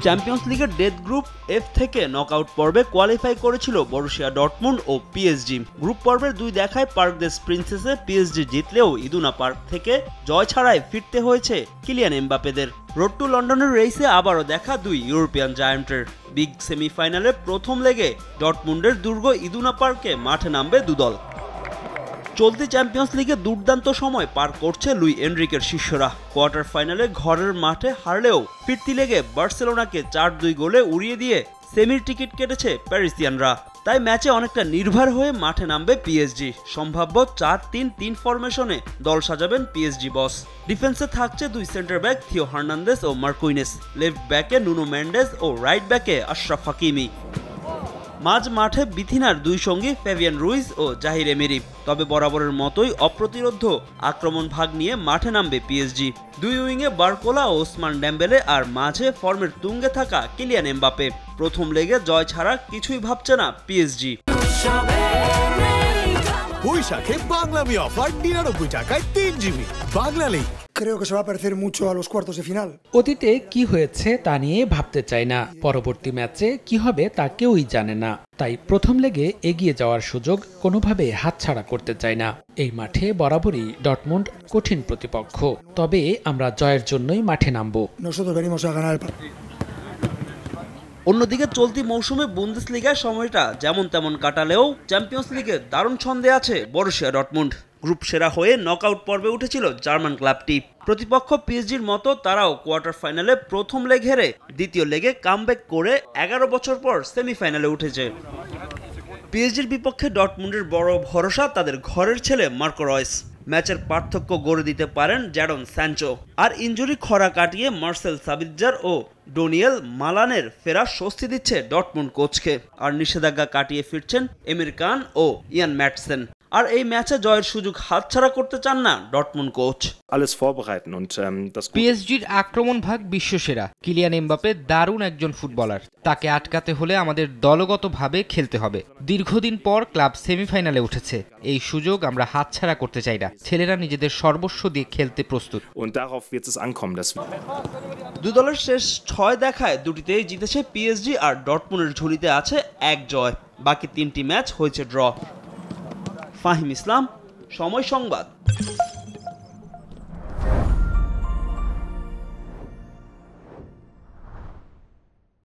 Champions লিগের death group F থেকে knockout পর্বে কোয়ালিফাই করেছিল বরুসিয়া ডর্টমুন্ড ও পিএসজি। গ্রুপ পর্বের দুই দেখায় পার্ক দেস প্রিন্সেসে পিএসজি জিতলেও ইদুনা পার্ক থেকে জয় ছাড়াই ফিরতে হয়েছে কিলিয়ান এমবাপেদের। রোড টু লন্ডনের রেসে আবারও দেখা দুই ইউরোপিয়ান জায়ান্টের। বিগ সেমিফাইনালে প্রথম লেগে ডর্টমুন্ডের দুর্গ ইদুনা পার্কে মাঠে নামবে দুদল। চলতি চ্যাম্পিয়ন্স লিগে দুর্দান্ত সময় পার করছে লুই এনরিকের শিষ্যরা। কোয়ার্টার ফাইনালে ঘরের মাঠে হারলেও ফিরতি লেগে বার্সেলোনাকে 4-2 গোলে উড়িয়ে দিয়ে সেমির টিকিট কেটেছে প্যারিসিয়ানরা। তাই ম্যাচে অনেকটা নির্ভর হয়ে মাঠে নামবে পিএসজি। সম্ভাব্য 4-3-3 ফরমেশনে দল সাজাবেন পিএসজি বস। ডিফেন্সে থাকছে দুই সেন্টার ব্যাক থিও হার্নান্দেস ও মার্কুইনেস, লেফট ব্যাকে নুনো মেন্ডেস ও রাইট ব্যাকে আশরাফ হাকিমি। মাঝ মাঠে বিথিনার দুই সঙ্গী ফেভিয়ান রুইজ ও জাহির এমেরি। তবে বরাবরের মতোই অপ্রতিরোধ্য আক্রমণ ভাগ নিয়ে মাঠে নামবে পিএসজি। দুই উইংয়ে বারকোলা ও ওসমান ডেম্বেলে, আর মাঝে ফর্মের তুঙ্গে থাকা কিলিয়ান এমবাপে। প্রথম লেগে জয় ছাড়া কিছুই ভাবছে না পিএসজি। বৈশাখে বাংলামি অফার 99 টাকায় 3 GB বাংলালি। Creo que se va a parecer mucho a los cuartos de final. অতীতে কি হয়েছে তা নিয়ে ভাবতে চাই না, পরবর্তী ম্যাচে কি হবে তা কেউই জানে না। তাই প্রথম লেগে এগিয়ে যাওয়ার সুযোগ কোনোভাবে হাতছাড়া করতে চাই না। এই মাঠে বরাবরই ডর্টমুন্ড কঠিন প্রতিপক্ষ, তবে আমরা জয়ের জন্যই মাঠে নামবো। Nosotros venimos a ganar el partido. অন্যদিকে চলতি মৌসুমে বুন্দেসলিগায় সময়টা যেমন তেমন কাটালেও চ্যাম্পিয়ন্স লিগে দারুণ ছন্দে আছে বরুসিয়া ডর্টমুন্ড। গ্রুপ সেরা হয়ে নকআউট পর্বে উঠেছিল জার্মান ক্লাবটি। প্রতিপক্ষ পিএসজির মতো তারাও কোয়ার্টার ফাইনালে প্রথম লেগ হেরে দ্বিতীয় লেগে কামব্যাক করে 11 বছর পর সেমিফাইনালে উঠেছে। পিএসজির বিপক্ষে ডর্টমুন্ডের বড় ভরসা তাদের ঘরের ছেলে মার্কো রয়েস। ম্যাচের পার্থক্য গড়ে দিতে পারেন জ্যাডন স্যানচো। আর ইনজুরি খরা কাটিয়ে মার্সেল সাবিৎজার ও ডোনিয়েল মালানের ফেরা স্বস্তি দিচ্ছে ডর্টমুন্ড কোচকে। আর নিষেধাজ্ঞা কাটিয়ে ফিরছেন এমির কান ও ইয়ান ম্যাটসেন। আর এই ম্যাচে জয়ের সুযোগ হাতছাড়া করতে চান না ডর্টমুন্ড কোচ। পিএসজির আক্রমণ ভাগ বিশ্বসেরা। কিলিয়ান এমবাপে দারুণ একজন ফুটবলার। তাকে আটকাতে হলে আমাদের দলগতভাবে খেলতে হবে। দীর্ঘদিন পর ক্লাব সেমিফাইনালে উঠেছে, এই সুযোগ আমরা হাতছাড়া করতে চাই না। ছেলেরা নিজেদের সর্বস্ব দিয়ে খেলতে প্রস্তুত। দুই দলের শেষ 6 দেখায় দুটিতেই জিতেছে পিএসজি, আর ডর্টমুন্ডের ঝুলিতে আছে 1 জয়। বাকি 3টি ম্যাচ হয়েছে ড্র। ফাহিম ইসলাম, সময় সংবাদ।